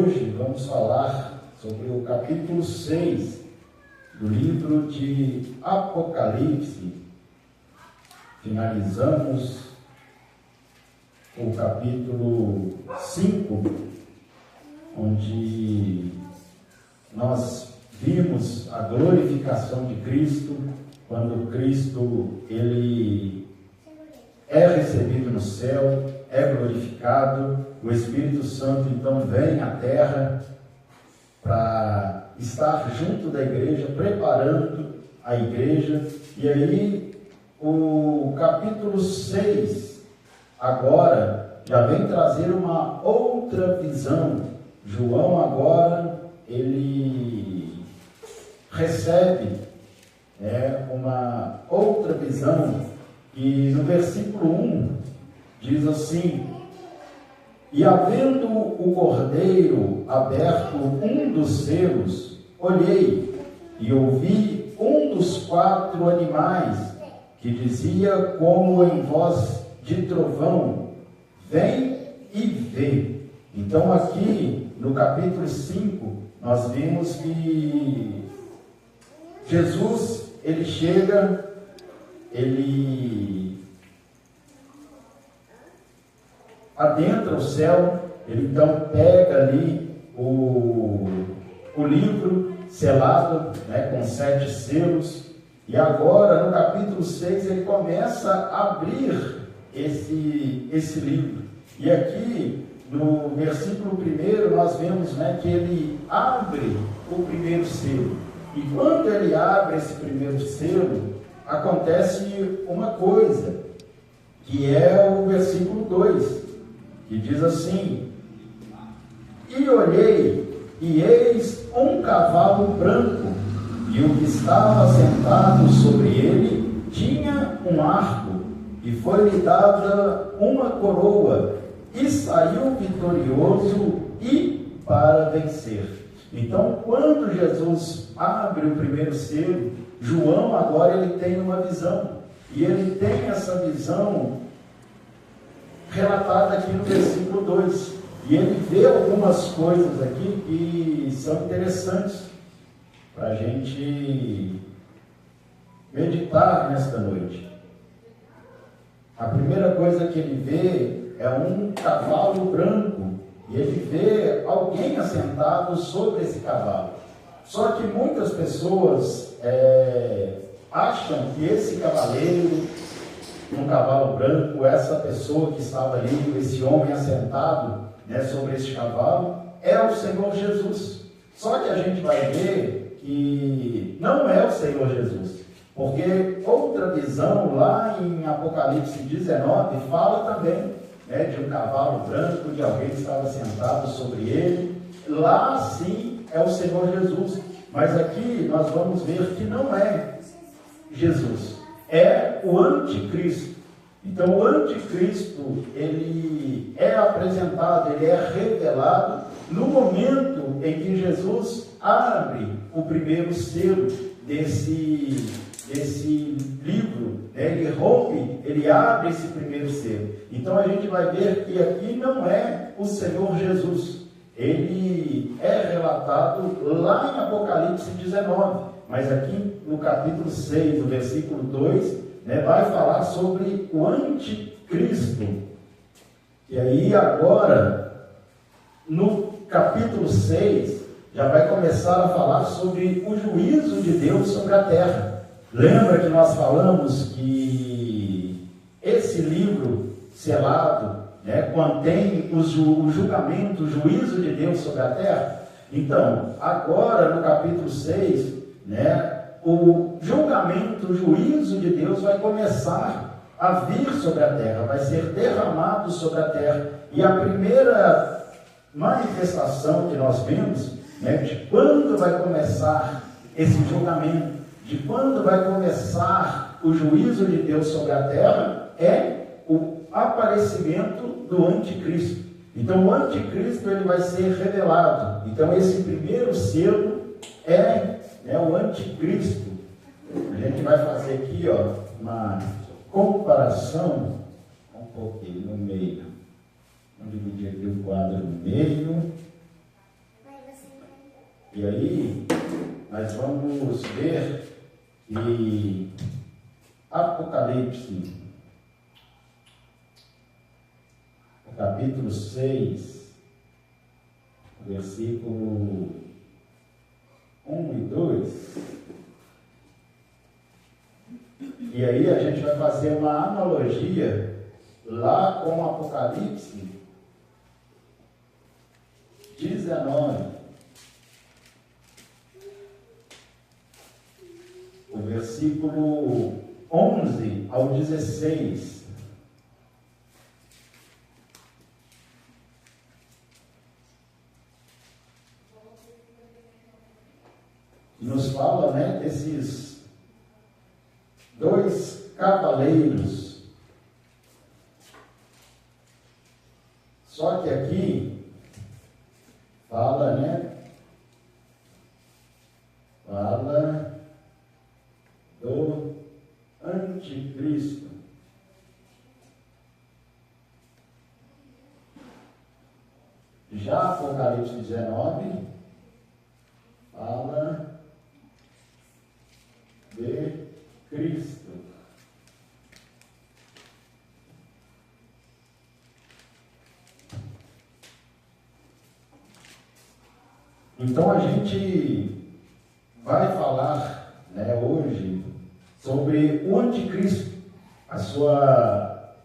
hoje vamos falar sobre o capítulo 6 do livro de Apocalipse. Finalizamos o capítulo 5, onde nós vimos a glorificação de Cristo, quando Cristo ele é recebido no céu, é glorificado, o Espírito Santo então vem à terra para estar junto da igreja, preparando a igreja. E aí o capítulo 6 agora já vem trazer uma outra visão. João agora ele recebe uma outra visão, e no versículo 1 diz assim: e havendo o cordeiro aberto um dos selos, olhei e ouvi um dos 4 animais que dizia como em voz de trovão: vem e vê. Então aqui no capítulo 5 nós vimos que Jesus ele chega, ele adentra o céu, ele então pega ali o livro selado, com 7 selos, e agora no capítulo 6 ele começa a abrir esse livro. E aqui no versículo 1 nós vemos que ele abre o primeiro selo. E quando ele abre esse primeiro selo, acontece uma coisa, que é o versículo 2, que diz assim: e olhei, e eis um cavalo branco, e o que estava sentado sobre ele tinha um arco, e foi-lhe dada uma coroa, e saiu vitorioso e para vencer. Então, quando Jesus abre o primeiro selo, João agora ele tem uma visão, e ele tem essa visão relatada aqui no versículo 2, e ele vê algumas coisas aqui que são interessantes para a gente meditar nesta noite. A primeira coisa que ele vê é um cavalo branco, e ele vê alguém assentado sobre esse cavalo. Só que muitas pessoas acham que esse cavaleiro, um cavalo branco, essa pessoa que estava ali, esse homem assentado sobre esse cavalo, é o Senhor Jesus. Só que a gente vai ver que não é o Senhor Jesus, porque outra visão lá em Apocalipse 19 fala também de um cavalo branco, de alguém que estava sentado sobre ele. Lá sim é o Senhor Jesus, mas aqui nós vamos ver que não é Jesus, é o anticristo. Então o anticristo ele é apresentado, ele é revelado no momento em que Jesus abre o primeiro selo desse livro, ele rompe, ele abre esse primeiro selo. Então a gente vai ver que aqui não é o Senhor Jesus, ele é relatado lá em Apocalipse 19, mas aqui no capítulo 6, no versículo 2, vai falar sobre o anticristo. E aí agora, no capítulo 6, já vai começar a falar sobre o juízo de Deus sobre a terra. Lembra que nós falamos que esse livro selado contém o julgamento, o juízo de Deus sobre a terra? Então, agora no capítulo 6, o julgamento, o juízo de Deus vai começar a vir sobre a terra, vai ser derramado sobre a terra. E a primeira manifestação que nós vemos, de quando vai começar esse julgamento, de quando vai começar o juízo de Deus sobre a terra, é o aparecimento do anticristo. Então o anticristo ele vai ser revelado. Então esse primeiro selo é o anticristo. A gente vai fazer aqui uma comparação um pouquinho no meio. Vamos dividir aqui o quadro no meio. E aí, nós vamos ver que Apocalipse, capítulo 6, versículo 1 e 2. E aí a gente vai fazer uma analogia lá com Apocalipse 19. O versículo 11 ao 16. Nos fala, né, desses dois cavaleiros. Só que aqui fala, né, fala do anticristo. Já Apocalipse 19 fala de Cristo. Então a gente vai falar, né, hoje sobre o anticristo, a sua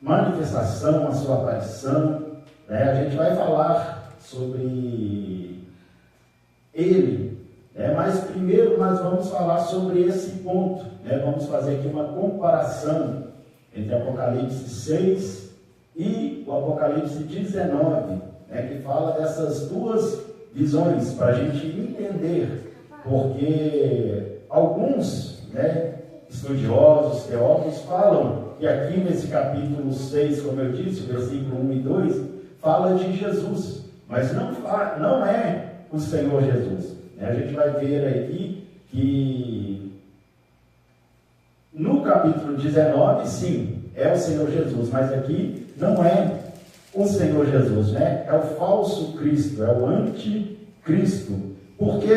manifestação, a sua aparição, né? A gente vai falar sobre ele, né? Mas primeiro nós vamos falar sobre esse ponto, né? Vamos fazer aqui uma comparação entre Apocalipse 6 e o Apocalipse 19, né? Que fala dessas duas visões, para a gente entender, porque alguns, né, estudiosos, teólogos, falam que aqui nesse capítulo 6, como eu disse, versículo 1 e 2, fala de Jesus, mas não é o Senhor Jesus. A gente vai ver aqui que no capítulo 19, sim, é o Senhor Jesus, mas aqui não é o Senhor Jesus, né? É o falso Cristo, é o anticristo, porque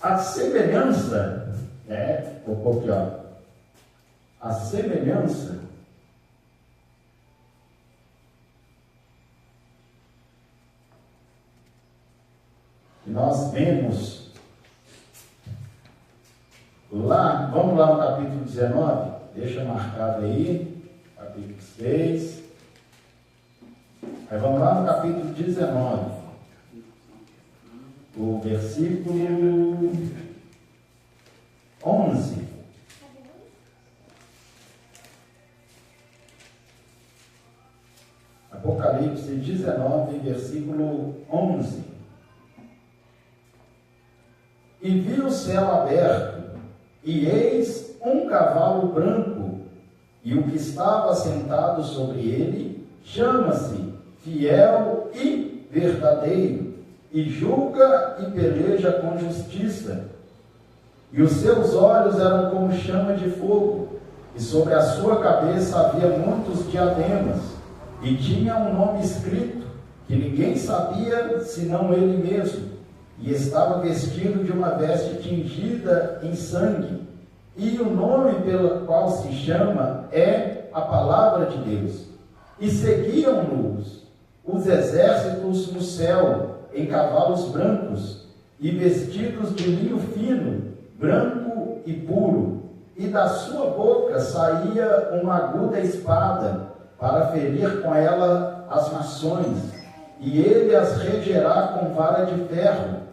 a semelhança, né? Vou pôr aqui, ó, a semelhança que nós vemos lá, vamos lá no capítulo 19, deixa marcado aí, capítulo 6. Aí vamos lá no capítulo 19, o versículo 11. Apocalipse 19, versículo 11. E vi o céu aberto, e eis um cavalo branco, e o que estava sentado sobre ele chama-se Fiel e Verdadeiro, e julga e peleja com justiça. E os seus olhos eram como chama de fogo, e sobre a sua cabeça havia muitos diademas, e tinha um nome escrito, que ninguém sabia senão ele mesmo, e estava vestido de uma veste tingida em sangue, e o nome pelo qual se chama é a Palavra de Deus. E seguiam-nos os exércitos no céu, em cavalos brancos, e vestidos de linho fino, branco e puro, e da sua boca saía uma aguda espada, para ferir com ela as nações, e ele as regerá com vara de ferro,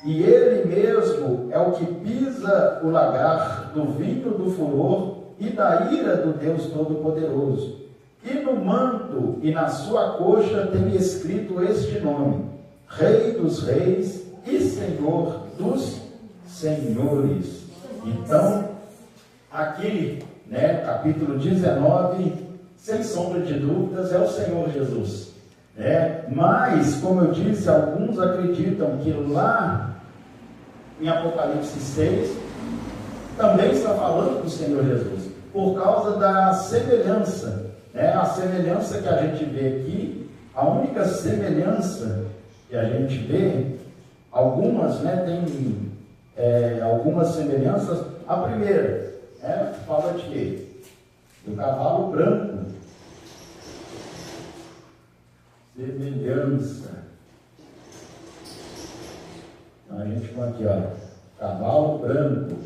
e ele mesmo é o que pisa o lagar do vinho do furor e da ira do Deus Todo-Poderoso. E no manto e na sua coxa tem escrito este nome: Rei dos Reis e Senhor dos Senhores. Então, aqui, né, capítulo 19, sem sombra de dúvidas, é o Senhor Jesus. Mas, como eu disse, alguns acreditam que lá em Apocalipse 6 também está falando do Senhor Jesus, por causa da semelhança, a semelhança que a gente vê aqui. A única semelhança que a gente vê algumas, né, tem algumas semelhanças. A primeira, fala de quê? Do cavalo branco. Semelhança. Então a gente põe aqui, cavalo branco.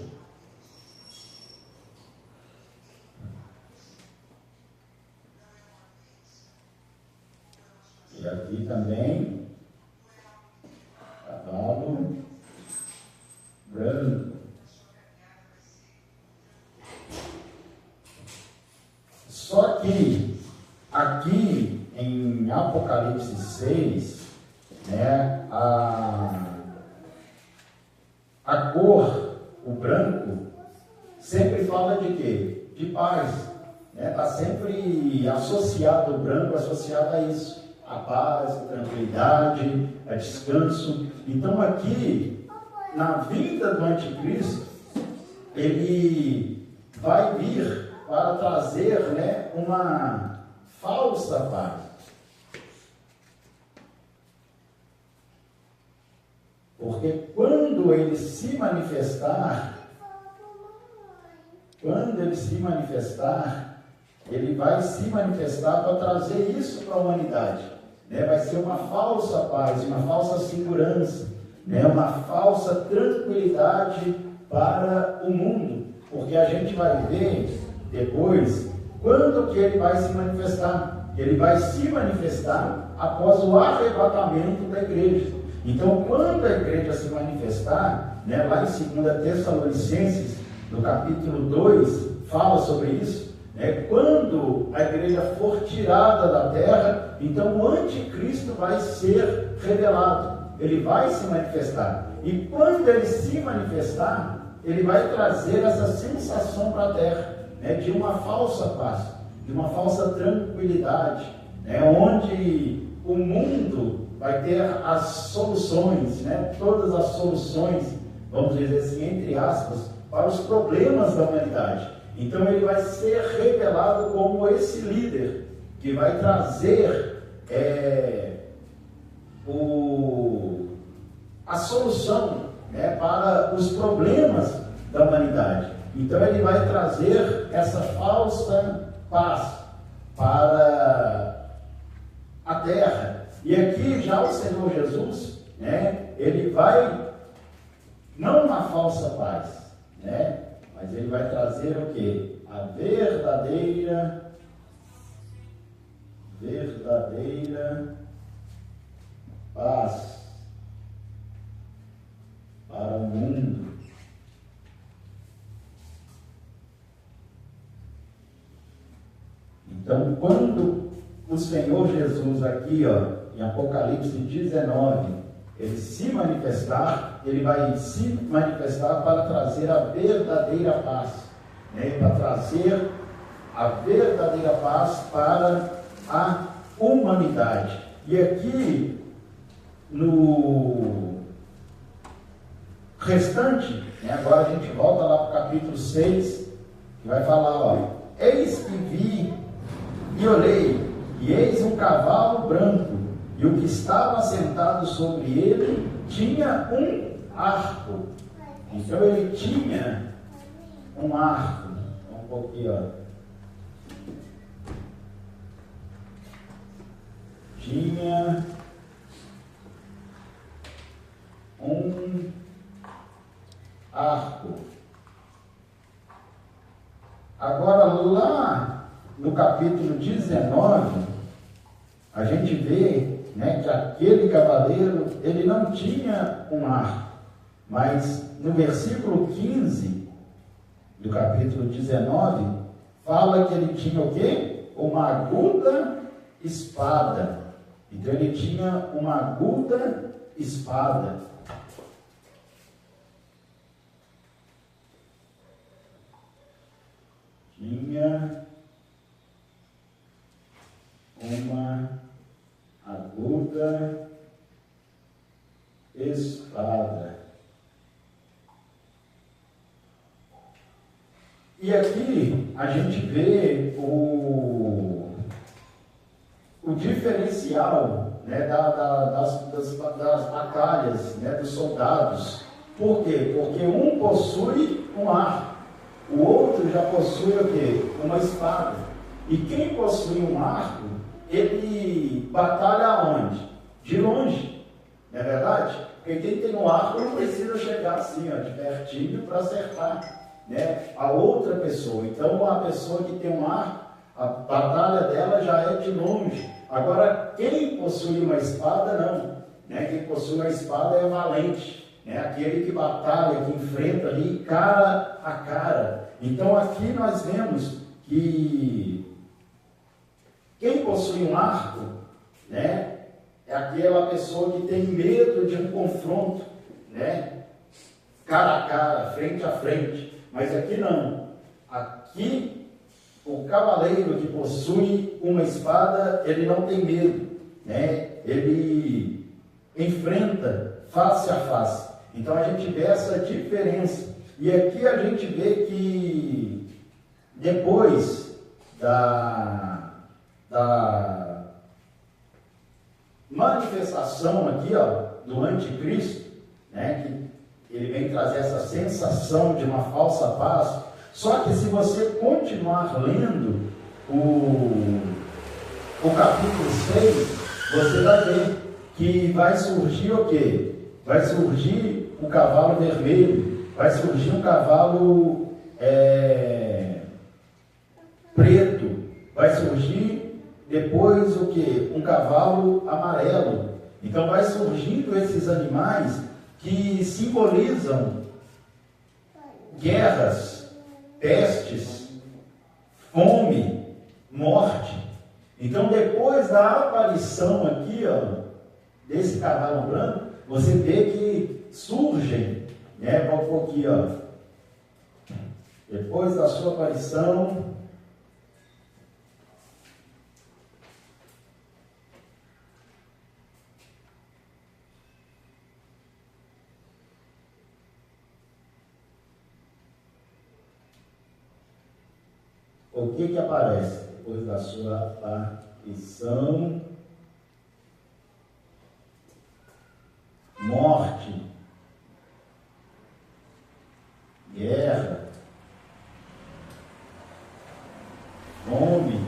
E aqui também, cavalo branco. Só que aqui em Apocalipse 6, né, a cor, o branco, sempre fala de quê? De paz. Está sempre associado, o branco associado a isso. A paz, a tranquilidade, a descanso. Então aqui, na vinda do anticristo, ele vai vir para trazer, né, uma falsa paz. Porque quando ele se manifestar, ele vai se manifestar para trazer isso para a humanidade. Né? Vai ser uma falsa paz, uma falsa segurança, né? Uma falsa tranquilidade para o mundo. Porque a gente vai ver depois quando que ele vai se manifestar. Ele vai se manifestar após o arrebatamento da igreja. Então, quando a igreja se manifestar, né, lá em 2 Tessalonicenses, no capítulo 2, fala sobre isso. Quando a igreja for tirada da terra, então o anticristo vai ser revelado, ele vai se manifestar, e quando ele se manifestar, ele vai trazer essa sensação para a terra, né, de uma falsa paz, de uma falsa tranquilidade, né, onde o mundo vai ter as soluções, né, todas as soluções, vamos dizer assim, entre aspas, para os problemas da humanidade. Então ele vai ser revelado como esse líder que vai trazer a solução, né, para os problemas da humanidade. Então ele vai trazer essa falsa paz para a terra. E aqui já o Senhor Jesus, né, ele vai, não uma falsa paz, né, mas ele vai trazer o quê? A verdadeira paz para o mundo. Então, quando o Senhor Jesus aqui, em Apocalipse 19, ele se manifestar, ele vai se manifestar para trazer a verdadeira paz, né? Para trazer a verdadeira paz para a humanidade. E aqui, no restante, né, agora a gente volta lá para o capítulo 6, que vai falar, eis que vi e olhei, e eis um cavalo branco, e o que estava sentado sobre ele tinha um arco. Então ele tinha um arco. Um pouquinho, tinha um arco. Agora lá no capítulo 19, a gente vê, né, que aquele cavaleiro, ele não tinha um arco, mas no versículo 15 do capítulo 19, fala que ele tinha o quê? Uma aguda espada. Então ele tinha uma aguda espada. Tinha uma aguda espada. E aqui a gente vê o diferencial né, das batalhas, né, dos soldados. Por quê? Porque um possui um arco, o outro já possui o quê? Uma espada. E quem possui um arco, ele batalha aonde? De longe, não é verdade? Porque quem tem um arco não precisa chegar assim, ó, de pertinho para acertar, né, a outra pessoa. Então, a pessoa que tem um arco, a batalha dela já é de longe. Agora, quem possui uma espada, não. Né? Quem possui uma espada é valente. Né? Aquele que batalha, que enfrenta ali cara a cara. Então, aqui nós vemos que quem possui um arco, né, é aquela pessoa que tem medo de um confronto, né, cara a cara, frente a frente. Mas aqui não. Aqui, o cavaleiro que possui uma espada, ele não tem medo, né? Ele enfrenta face a face. Então a gente vê essa diferença. E aqui a gente vê que depois da manifestação aqui, ó, do anticristo, né, que ele vem trazer essa sensação de uma falsa paz. Só que se você continuar lendo o capítulo 6, você vai ver que vai surgir o quê? Vai surgir um cavalo vermelho, vai surgir um cavalo preto, vai surgir depois o quê? Um cavalo amarelo. Então vai surgindo esses animais que simbolizam guerras, pestes, fome, morte. Então, depois da aparição aqui, ó, desse cavalo branco, você vê que surgem, né? Vamos por aqui, ó. Depois da sua aparição, o que aparece depois da sua aparição? Morte, guerra, fome,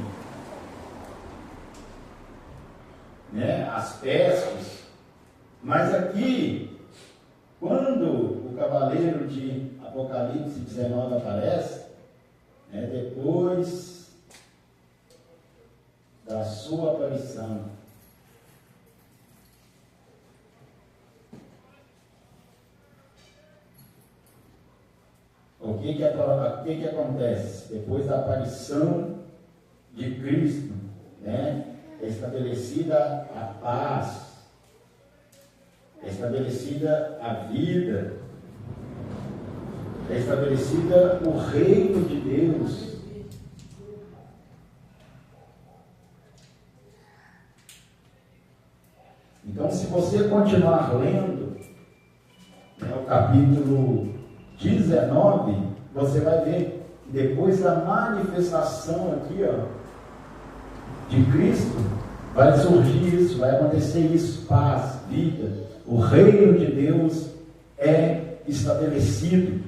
né? As pestes. Mas aqui, quando o cavaleiro de Apocalipse 19 aparece, né, depois da sua aparição, o que acontece? Depois da aparição de Cristo, né, é estabelecida a paz, é estabelecida a vida, é estabelecida o reino de Deus. Então, se você continuar lendo, né, o capítulo 19, você vai ver que depois da manifestação aqui, ó, de Cristo, vai surgir isso, vai acontecer isso, paz, vida, o reino de Deus é estabelecido,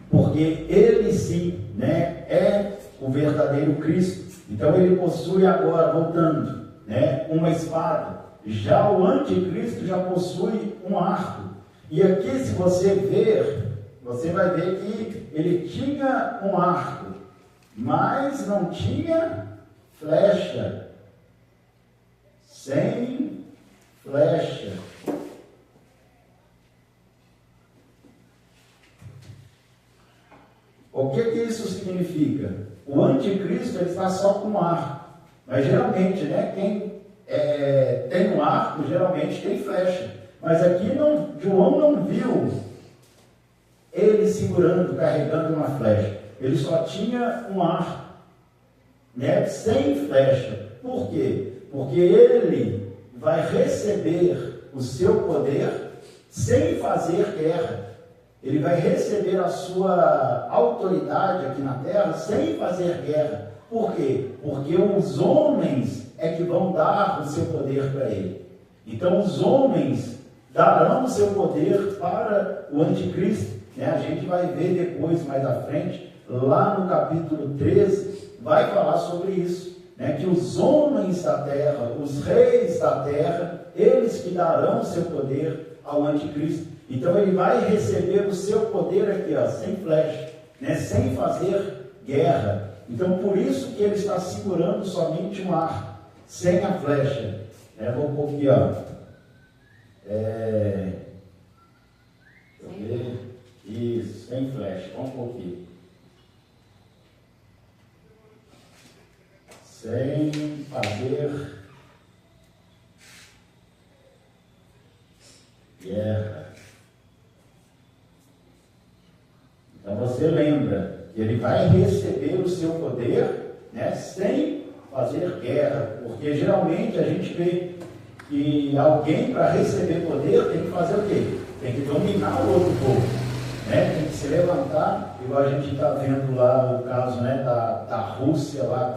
porque ele sim, né, é o verdadeiro Cristo. Então ele possui agora, voltando, né, uma espada. Já o anticristo já possui um arco. E aqui, se você ver, você vai ver que ele tinha um arco, mas não tinha flecha. Sem flecha. O que isso significa? O anticristo ele está só com um arco. Mas geralmente, né, quem tem um arco, geralmente tem flecha. Mas aqui João não viu ele segurando, carregando uma flecha. Ele só tinha um arco, né, sem flecha. Por quê? Porque ele vai receber o seu poder sem fazer guerra. Ele vai receber a sua autoridade aqui na terra sem fazer guerra. Por quê? Porque os homens é que vão dar o seu poder para ele. Então os homens darão o seu poder para o anticristo. A gente vai ver depois, mais à frente, lá no capítulo 13, vai falar sobre isso. Que os homens da terra, os reis da terra, eles que darão o seu poder ao anticristo. Então ele vai receber o seu poder aqui, sem flecha, sem fazer guerra. Então por isso que ele está segurando somente um arco, sem a flecha. Vou pôr aqui, deixa eu ver. Isso, sem flecha. Vamos pôr aqui. Sem fazer guerra. Então você lembra que ele vai receber o seu poder, sem fazer guerra, porque geralmente a gente vê que alguém, para receber poder, tem que fazer o quê? Tem que dominar o outro povo, tem que se levantar, igual a gente está vendo lá o caso da Rússia lá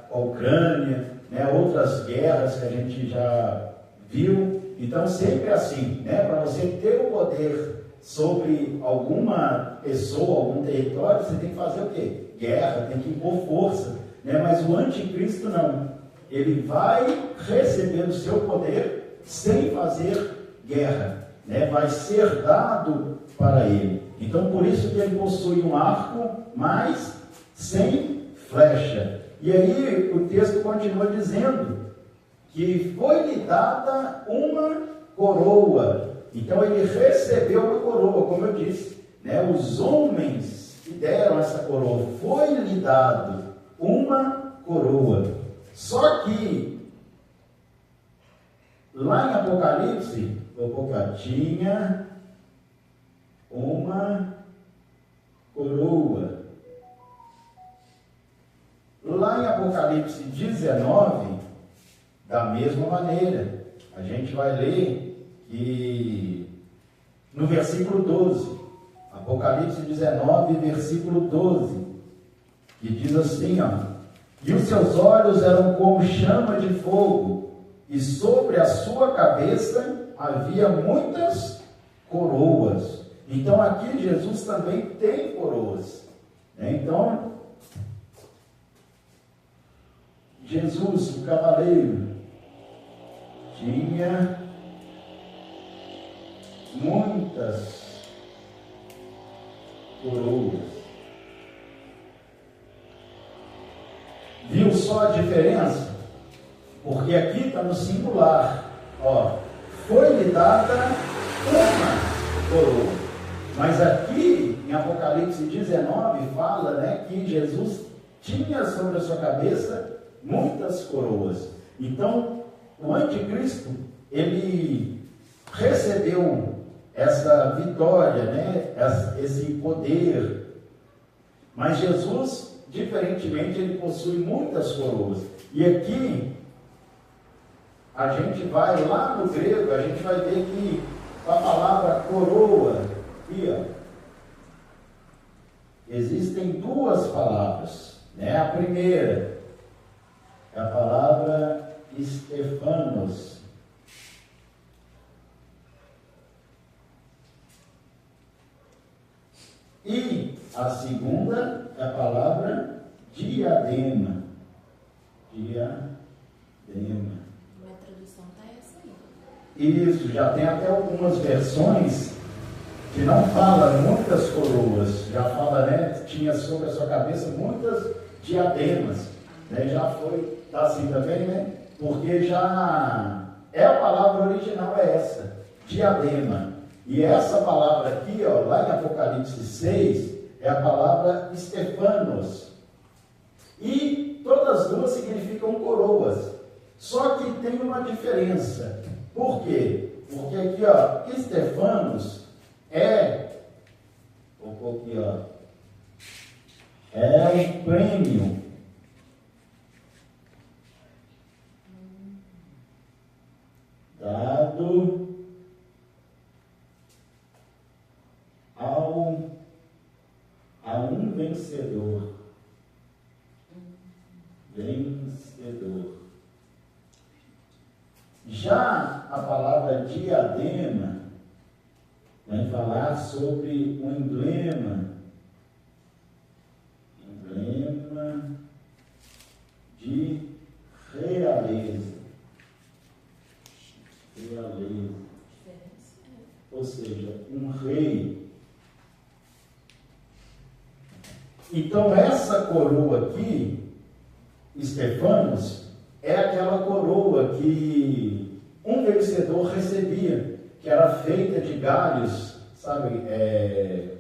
com a Ucrânia, outras guerras que a gente já viu. Então sempre assim, para você ter o poder sobre alguma pessoa, algum território, você tem que fazer o quê? Guerra, tem que impor força, mas o anticristo não. Ele vai receber o seu poder sem fazer guerra, vai ser dado para ele. Então por isso que ele possui um arco, mas sem flecha. E aí o texto continua dizendo que foi-lhe dada uma coroa. Então ele recebeu uma coroa, como eu disse, os homens que deram essa coroa, foi-lhe dado uma coroa. Só que lá em Apocalipse, tinha uma coroa. Lá em Apocalipse 19, da mesma maneira, a gente vai ler que no versículo 12, Apocalipse 19, versículo 12, que diz assim, e os seus olhos eram como chama de fogo, e sobre a sua cabeça havia muitas coroas. Então aqui Jesus também tem coroas. Então, Jesus, o cavaleiro, tinha muitas coroas. Viu só a diferença? Porque aqui está no singular. Foi-lhe dada uma coroa. Mas aqui, em Apocalipse 19, fala que Jesus tinha sobre a sua cabeça muitas coroas. Então, o anticristo, ele recebeu essa vitória, esse poder. Mas Jesus, diferentemente, ele possui muitas coroas. E aqui, a gente vai lá no grego, a gente vai ver que a palavra coroa, aqui, existem duas palavras. A primeira é a palavra Estefanos. E a segunda é a palavra diadema. Diadema. Minha tradução está essa aí. Isso, já tem até algumas versões que não fala muitas coroas, já fala, tinha sobre a sua cabeça muitas diademas, já foi, tá assim também, porque já é a palavra original, é essa, diadema. E essa palavra aqui, lá em Apocalipse 6, é a palavra Estefanos. E todas as duas significam coroas. Só que tem uma diferença. Por quê? Porque aqui, Estefanos vou pôr aqui, é um prêmio dado a um vencedor. Já a palavra diadema vai falar sobre um emblema de realeza. Ou seja, um rei. Então essa coroa aqui, Estefanos, é aquela coroa que um vencedor recebia, que era feita de galhos, sabe,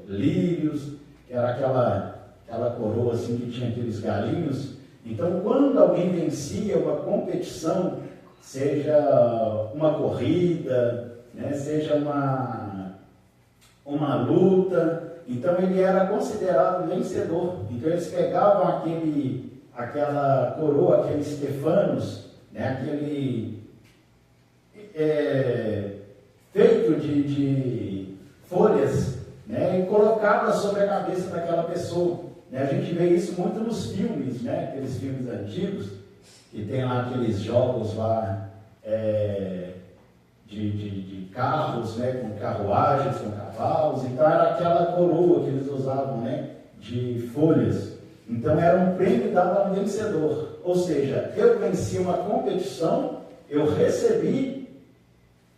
lírios, que era aquela coroa assim que tinha aqueles galinhos. Então, quando alguém vencia uma competição, seja uma corrida, né, seja uma luta, então ele era considerado vencedor. Então eles pegavam aquela coroa, aquele Estefanos, né, aquele feito de folhas, né, e colocava sobre a cabeça daquela pessoa. A gente vê isso muito nos filmes, né? Aqueles filmes antigos, que tem lá aqueles jogos lá de carros, né? Com carruagens, com cavalos. Então era aquela coroa que eles usavam, né? De folhas. Então era um prêmio dado a um vencedor. Ou seja, eu venci uma competição, eu recebi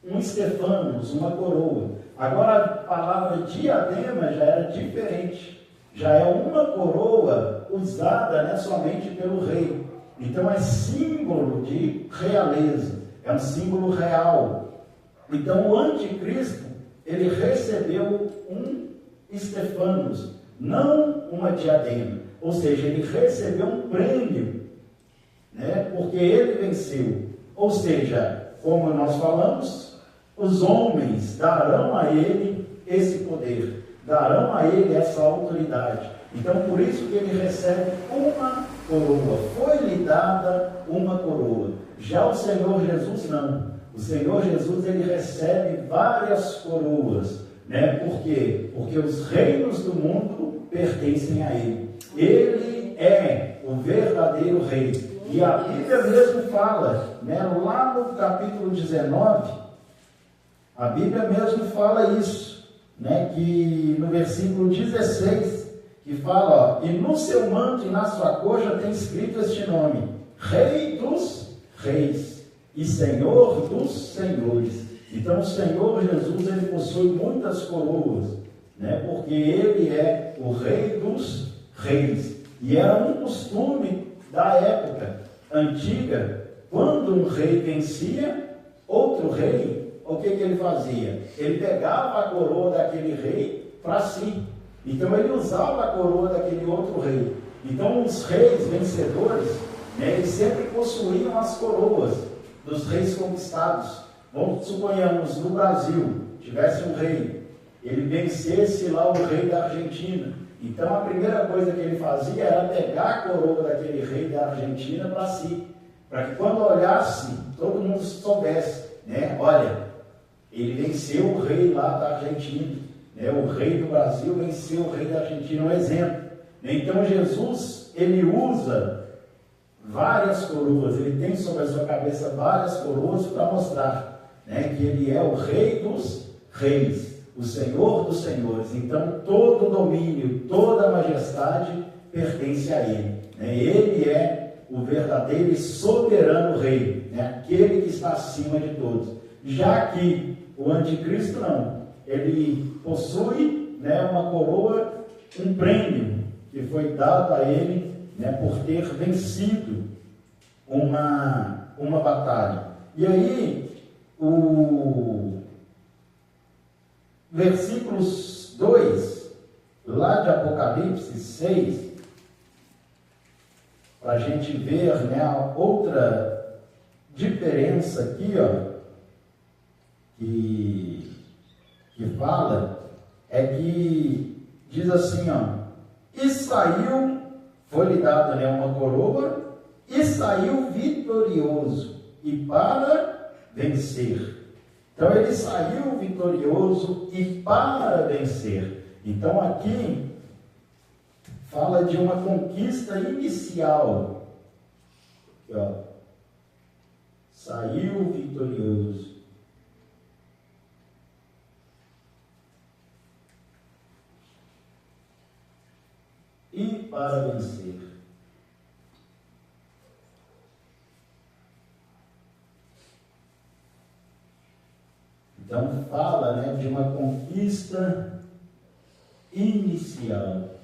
um Estefanos, uma coroa. Agora a palavra diadema já era diferente. Já é uma coroa usada, né, somente pelo rei. Então é símbolo de realeza, é um símbolo real. Então o anticristo, ele recebeu um Estefanos, não uma diadema. Ou seja, ele recebeu um prêmio, né, porque ele venceu. Ou seja, como nós falamos, os homens darão a ele esse poder, darão a ele essa autoridade. Então, por isso que ele recebe uma coroa. Foi-lhe dada uma coroa. Já o Senhor Jesus não. O Senhor Jesus, ele recebe várias coroas. Né? Por quê? Porque os reinos do mundo pertencem a ele. Ele é o verdadeiro rei. E a Bíblia mesmo fala, né? Lá no capítulo 19, a Bíblia mesmo fala isso. Né, que no versículo 16, que fala, ó, e no seu manto e na sua coxa tem escrito este nome, Rei dos Reis e Senhor dos Senhores. Então o Senhor Jesus, ele possui muitas coroas, né, porque ele é o Rei dos Reis. E era um costume da época antiga, quando um rei vencia outro rei, o que ele fazia? Ele pegava a coroa daquele rei para si. Então ele usava a coroa daquele outro rei. Então os reis vencedores, né, eles sempre possuíam as coroas dos reis conquistados. Vamos suponhamos, no Brasil, tivesse um rei, ele vencesse lá o rei da Argentina. Então a primeira coisa que ele fazia era pegar a coroa daquele rei da Argentina para si. Para que quando olhasse, todo mundo soubesse, né, olha, ele venceu o rei lá da Argentina, né? O rei do Brasil venceu o rei da Argentina, um exemplo. Então Jesus, ele usa várias coroas, ele tem sobre a sua cabeça várias coroas para mostrar, né, que ele é o Rei dos Reis, o Senhor dos Senhores. Então todo o domínio, toda a majestade pertence a ele, né? Ele é o verdadeiro e soberano rei, né? Aquele que está acima de todos. Já que o anticristo não, ele possui, né, uma coroa, um prêmio que foi dado a ele, né, por ter vencido uma batalha. E aí, o versículos 2, lá de Apocalipse 6, para a gente ver, né, a outra diferença aqui, ó, que fala, é que diz assim, ó, e saiu, foi-lhe dada, né, uma coroa, e saiu vitorioso, e para vencer. Então ele saiu vitorioso e para vencer. Então aqui fala de uma conquista inicial. Aqui, ó. saiu vitorioso. E para vencer. Então fala, né, de uma conquista inicial.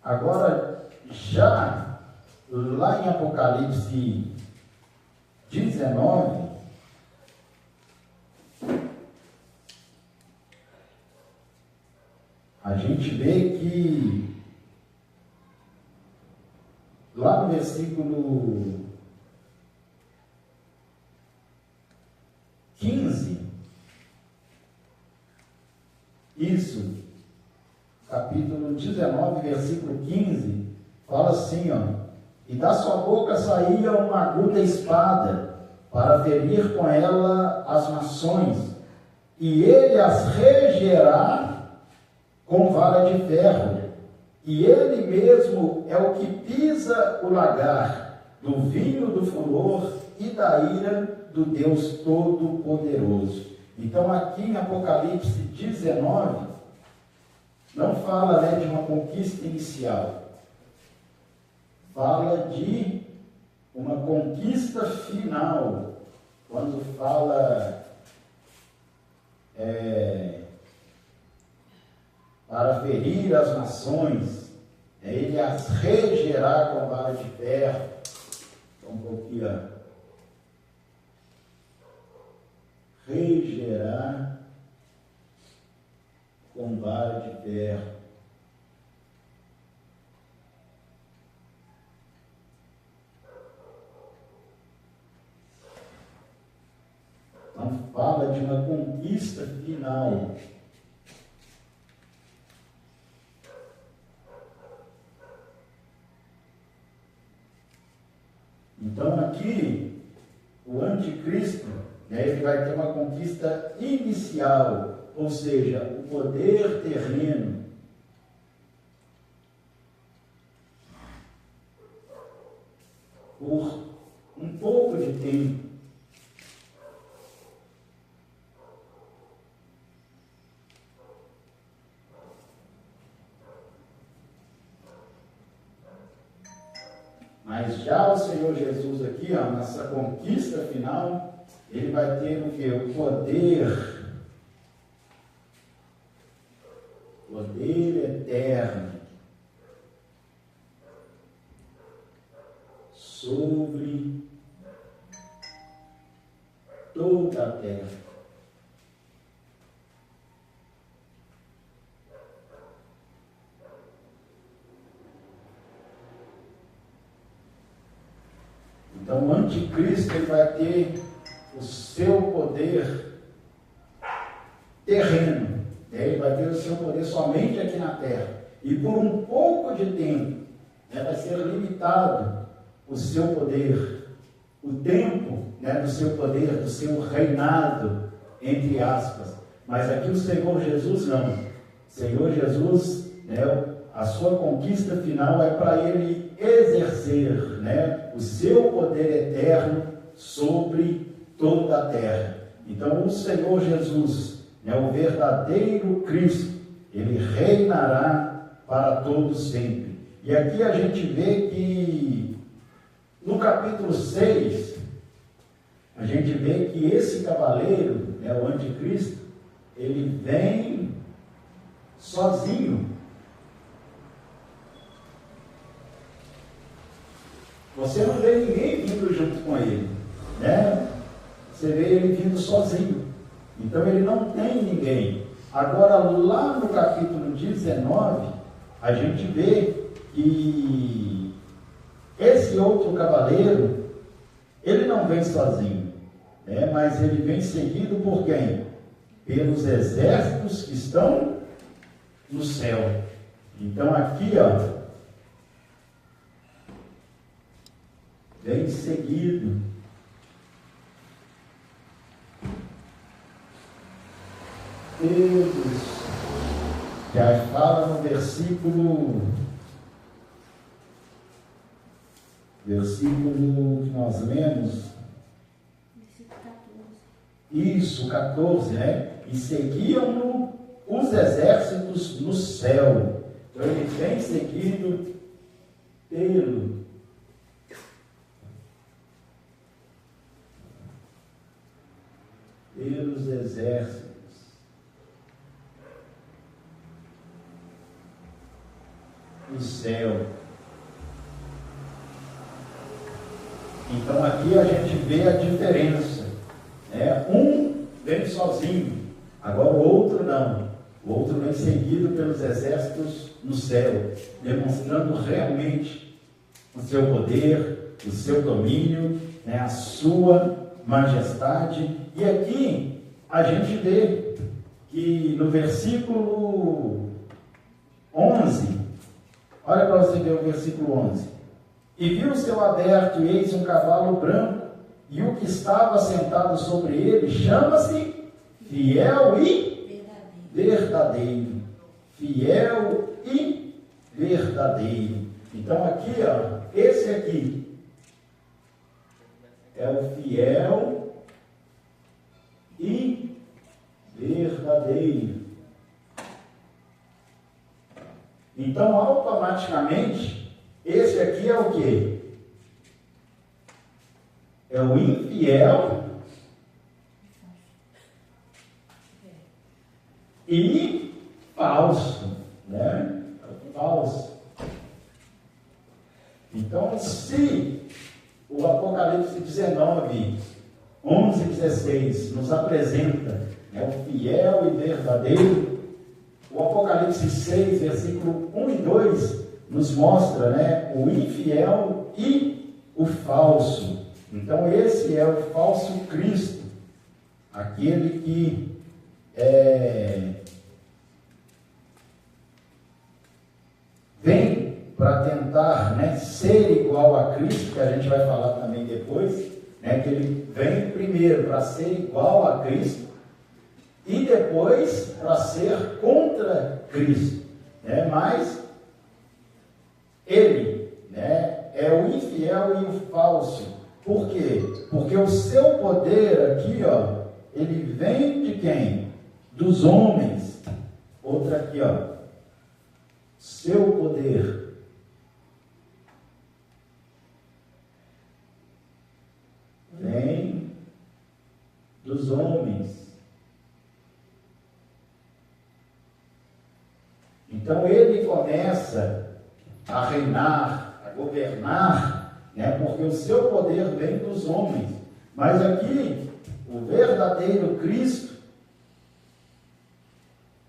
Agora, já lá em Apocalipse 19, a gente vê que lá no versículo 15, isso, capítulo 19, versículo 15, fala assim, ó: e da sua boca saía uma aguda espada, para ferir com ela as nações, e ele as regerá com vara de ferro, e ele mesmo é o que pisa o lagar do vinho do furor e da ira do Deus Todo-Poderoso. Então aqui em Apocalipse 19, não fala, né, de uma conquista inicial, fala de uma conquista final. Quando fala para ferir as nações, ele as regerá com vara de ferro. Vamos aqui, ó. Regerá com vara de ferro. Então fala de uma conquista final. Então aqui o anticristo, né, ele vai ter uma conquista inicial, ou seja, o poder terreno. Por um pouco de tempo. Mas já o Senhor Jesus aqui, ó, nessa conquista final, ele vai ter o quê? O poder eterno sobre toda a terra. Então o anticristo, ele vai ter o seu poder terreno, né? Ele vai ter o seu poder somente aqui na terra, e por um pouco de tempo, né, vai ser limitado o seu poder, o tempo, né, do seu poder, do seu reinado, entre aspas. Mas aqui o Senhor Jesus não. O Senhor Jesus, né, a sua conquista final é para ele exercer, né, o seu poder eterno sobre toda a terra. Então o Senhor Jesus, né, o verdadeiro Cristo, ele reinará para todos sempre. E aqui a gente vê que no capítulo 6, a gente vê que esse cavaleiro, né, o anticristo, ele vem sozinho. Você não vê ninguém vindo junto com ele, né? Você vê ele vindo sozinho. Então ele não tem ninguém. Agora lá no capítulo 19, a gente vê que esse outro cavaleiro, ele não vem sozinho, né? Mas ele vem seguido por quem? Pelos exércitos que estão no céu. Então aqui, ó, vem seguido pelos aí fala no versículo que nós lemos, isso, 14, né? E seguiam-no os exércitos no céu. Então ele vem seguido pelos exércitos no céu. Então aqui a gente vê a diferença, né? Um vem sozinho, agora o outro não. O outro vem seguido pelos exércitos no céu, demonstrando realmente o seu poder, o seu domínio, né? A sua majestade. E aqui a gente vê que no versículo 11, olha para você ver o versículo 11. E viu o céu aberto, e eis um cavalo branco, e o que estava sentado sobre ele chama-se Fiel e Verdadeiro. Fiel e Verdadeiro. Então aqui, ó, esse aqui é o fiel e verdadeiro. Então, automaticamente, esse aqui é o quê? É o infiel e falso, né? Falso. Então, se o Apocalipse 19, 11 e 16 nos apresenta, né, o fiel e verdadeiro, o Apocalipse 6, versículo 1 e 2 nos mostra, né, o infiel e o falso. Então esse é o falso Cristo, aquele que vem para tentar, né, ser igual a Cristo, que a gente vai falar também depois, né, que ele vem primeiro para ser igual a Cristo e depois para ser contra Cristo, né? Mas ele, né, é o infiel e o falso. Por quê? Porque o seu poder aqui, ó, ele vem de quem? Dos homens. Outra aqui, ó, seu poder vem dos homens. Então ele começa a reinar, a governar, né, porque o seu poder vem dos homens. Mas aqui, o verdadeiro Cristo,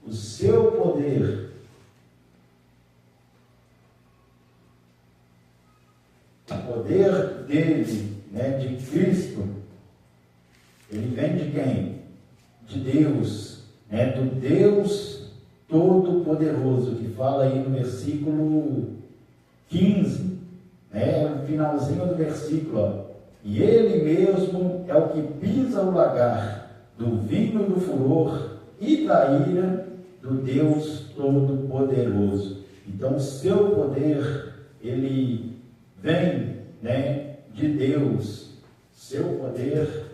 o seu poder o poder dele, né, de Cristo, ele vem de quem? De Deus, né, do Deus Todo-Poderoso, que fala aí no versículo 15, né, no finalzinho do versículo, ó. E ele mesmo é o que pisa o lagar do vinho do furor e da ira do Deus Todo-Poderoso. Então o seu poder, ele vem, né, de Deus. Seu poder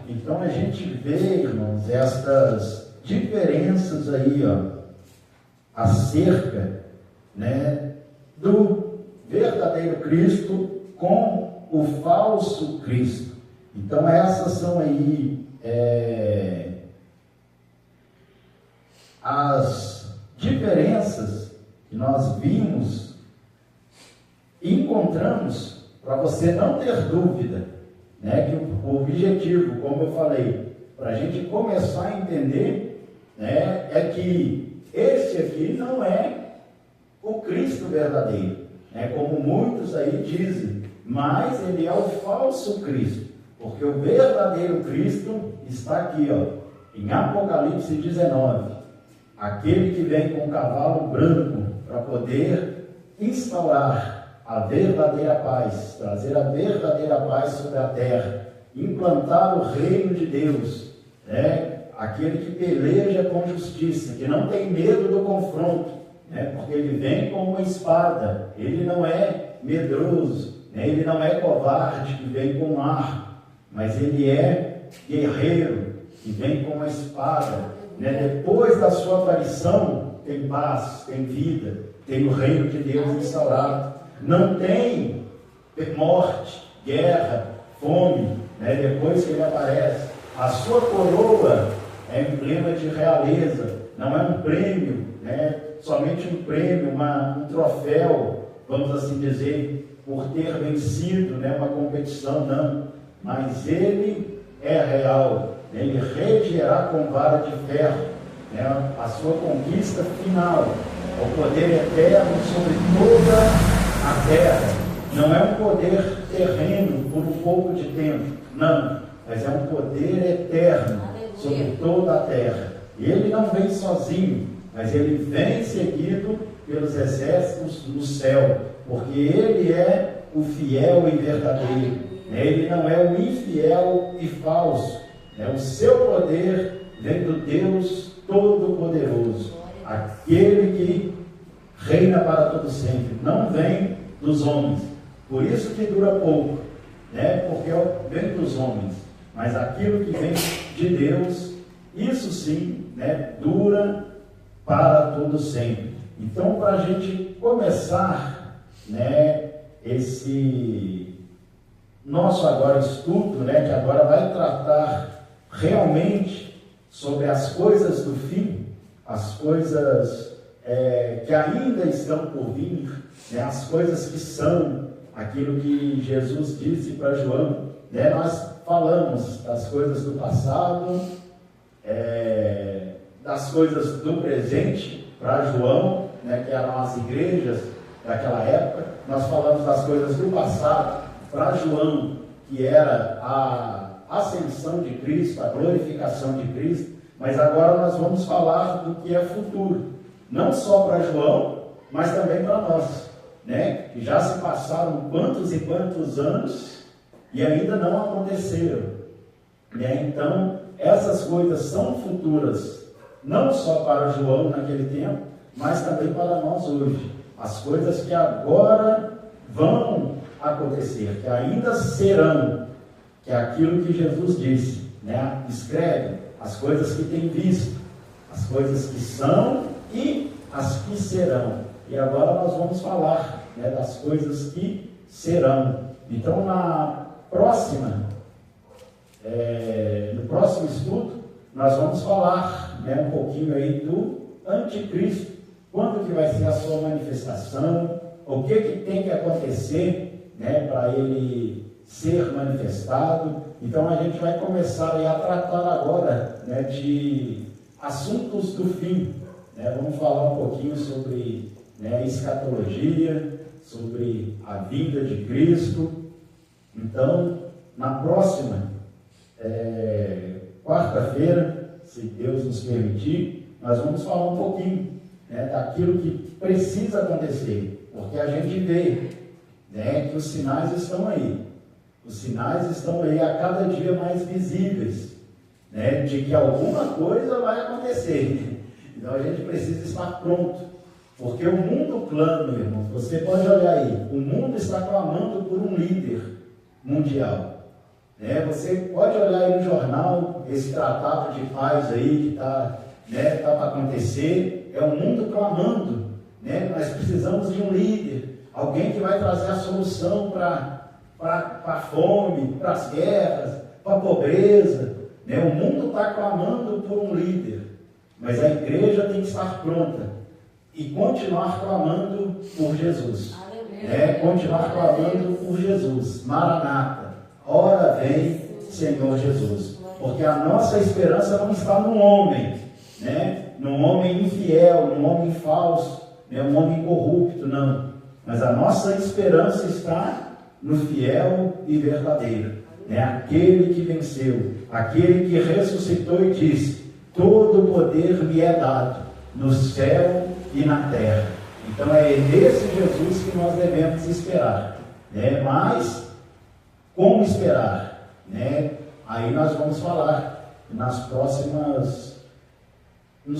Então a gente vê, irmãos, estas diferenças aí, ó, acerca, né, do verdadeiro Cristo com o falso Cristo. Então essas são aí as diferenças que nós vimos e encontramos para você não ter dúvida, né, que o objetivo, como eu falei, para a gente começar a entender, né, é que esse aqui não é o Cristo verdadeiro, né, como muitos aí dizem, mas ele é o falso Cristo, porque o verdadeiro Cristo está aqui, ó, Em Apocalipse 19, aquele que vem com um cavalo branco para poder instaurar a verdadeira paz, trazer a verdadeira paz sobre a terra, implantar o reino de Deus, aquele que peleja com justiça, que não tem medo do confronto, porque ele vem com uma espada, ele não é medroso, ele não é covarde que vem com um arco, mas ele é guerreiro que vem com uma espada. Depois da sua aparição tem paz, tem vida, tem o reino de Deus instaurado, não tem morte, guerra, fome, depois que ele aparece. A sua coroa é emblema de realeza, não é um prêmio, somente um prêmio, um troféu, vamos assim dizer, por ter vencido uma competição, não, mas ele é real, ele regerá com vara de ferro, a sua conquista final, o poder eterno sobre toda a terra. Não é um poder terreno por um pouco de tempo, não, mas é um poder eterno sobre toda a terra. Ele não vem sozinho, mas ele vem seguido pelos exércitos do céu, porque ele é o fiel e verdadeiro, ele não é o infiel e falso. O seu poder vem do Deus Todo-Poderoso, aquele que reina para todo sempre, não vem dos homens. Por isso que dura pouco, porque vem dos homens, mas aquilo que vem de Deus, isso sim, dura para todo sempre. Então, para a gente começar, esse nosso agora estudo, que agora vai tratar realmente sobre as coisas do fim, as coisas que ainda estão por vir, as coisas que são aquilo que Jesus disse para João. Nós falamos das coisas do passado, das coisas do presente para João, que eram as igrejas daquela época. Nós falamos das coisas do passado para João, que era a ascensão de Cristo, a glorificação de Cristo. Mas agora nós vamos falar do que é futuro, não só para João, mas também para nós, que já se passaram quantos e quantos anos e ainda não aconteceram, Então, essas coisas são futuras, não só para João naquele tempo, mas também para nós hoje. As coisas que agora vão acontecer, que ainda serão, que é aquilo que Jesus disse, escreve as coisas que tem visto, as coisas que são e as que serão. E agora nós vamos falar das coisas que serão. Então, no próximo estudo, nós vamos falar um pouquinho aí do anticristo, quando que vai ser a sua manifestação, o que tem que acontecer para ele ser manifestado. Então a gente vai começar aí a tratar agora de assuntos do fim. Vamos falar um pouquinho sobre escatologia, sobre a vinda de Cristo. Então, na próxima quarta-feira, se Deus nos permitir, nós vamos falar um pouquinho daquilo que precisa acontecer, porque a gente vê que os sinais estão aí. Os sinais estão aí a cada dia mais visíveis, de que alguma coisa vai acontecer. Então a gente precisa estar pronto, porque o mundo clama, irmão. Você pode olhar aí, o mundo está clamando por um líder mundial. Você pode olhar aí no jornal, esse tratado de paz aí que está para acontecer, é o mundo clamando, nós precisamos de um líder, alguém que vai trazer a solução para a fome, para as guerras, para a pobreza. O mundo está clamando por um líder, mas a igreja tem que estar pronta e continuar clamando por Jesus. Continuar clamando por Jesus. Maranata, ora vem, Senhor Jesus. Porque a nossa esperança não está no homem, num homem infiel, num homem falso, um homem corrupto, não. Mas a nossa esperança está no fiel e verdadeiro, aquele que venceu, aquele que ressuscitou e disse: todo poder me é dado, no céu e na terra. Então é nesse Jesus que nós devemos esperar, né? Mas, como esperar? Né? Aí nós vamos falar nos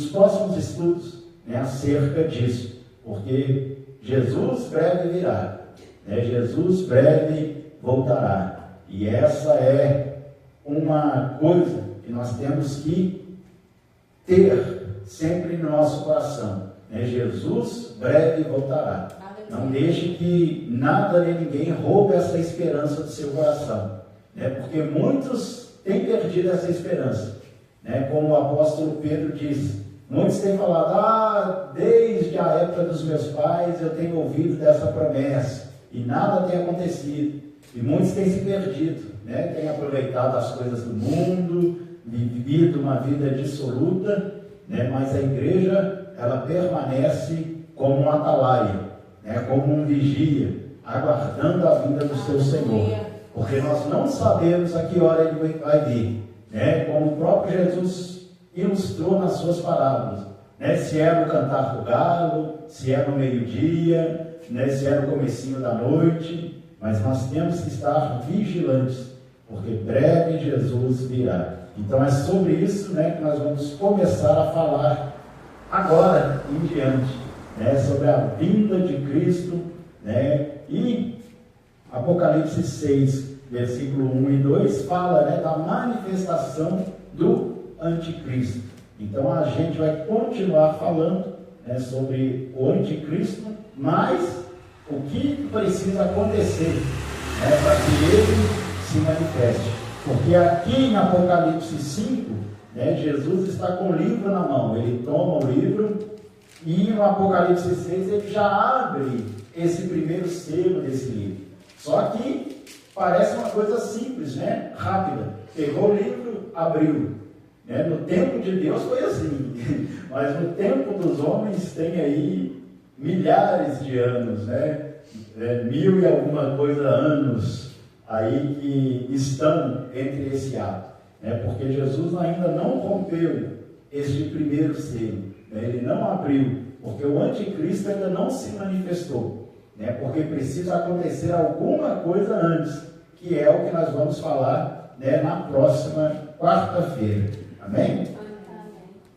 próximos estudos, né, acerca disso, porque Jesus breve virá, né? Jesus breve voltará, e essa é uma coisa que nós temos que ter sempre no nosso coração, né? Jesus breve voltará. Não deixe que nada nem ninguém roube essa esperança do seu coração, né? Porque muitos têm perdido essa esperança, né? Como o apóstolo Pedro disse, muitos têm falado, desde a época dos meus pais eu tenho ouvido dessa promessa, e nada tem acontecido, e muitos têm se perdido, né? Têm aproveitado as coisas do mundo, vivido uma vida dissoluta, né? Mas a igreja, ela permanece como um atalaia, né? Como um vigia, aguardando a vinda do seu Senhor, porque nós não sabemos a que hora ele vai vir, né? Como o próprio Jesus ilustrou nas suas parábolas, né? Se é no cantar do galo, se é no meio-dia, né? Se é no comecinho da noite, mas nós temos que estar vigilantes, porque breve Jesus virá. Então é sobre isso, né, que nós vamos começar a falar agora em diante, né, sobre a vinda de Cristo, né, e Apocalipse 6, versículo 1 e 2 fala, né, da manifestação do anticristo. Então a gente vai continuar falando, né, sobre o anticristo, mas o que precisa acontecer, né, para que ele se manifeste. Porque aqui em Apocalipse 5, né, Jesus está com o livro na mão, ele toma o livro e no Apocalipse 6 ele já abre esse primeiro selo desse livro. Só que parece uma coisa simples, né? Rápida. Pegou o livro, abriu. Né? No tempo de Deus foi assim, mas no tempo dos homens tem aí milhares de anos, né? 1000 e alguma coisa anos aí que estão entre esse ato, né? Porque Jesus ainda não rompeu este primeiro selo, né? Ele não abriu, porque o anticristo ainda não se manifestou, né? Porque precisa acontecer alguma coisa antes, que é o que nós vamos falar, né, na próxima quarta-feira, amém?